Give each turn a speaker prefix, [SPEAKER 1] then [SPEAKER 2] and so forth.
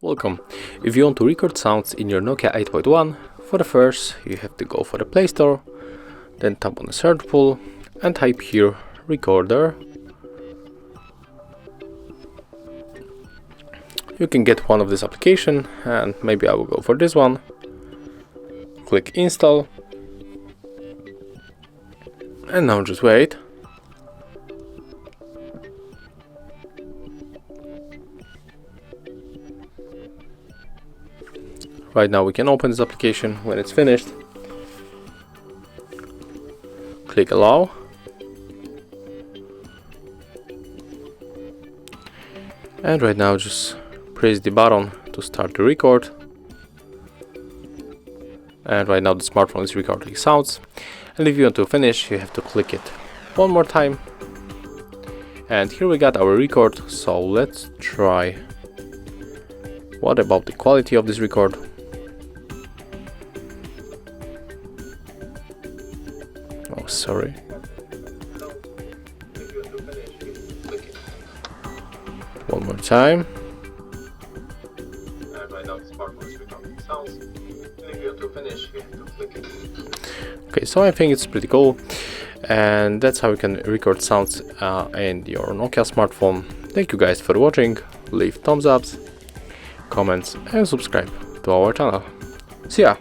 [SPEAKER 1] Welcome. If you want to record sounds in your Nokia 8.1, for the first you have to go for the Play Store, then tap on the search pool and type here recorder. You can get one of this application, and maybe I will go for this one. Click install, and now just wait. Right now we can open this application. When it's finished, click allow. And right now just press the button to start the record. And right now the smartphone is recording sounds. And if you want to finish, you have to click it one more time. And here we got our record, so let's try. What about the quality of this record? Oh, sorry. One more time. And right now the smartphone is recording sounds. And if you want to finish, you have to click it. Okay, so I think it's pretty cool. And that's how you can record sounds in your Nokia smartphone. Thank you guys for watching. Leave thumbs ups, comments and subscribe to our channel. See ya!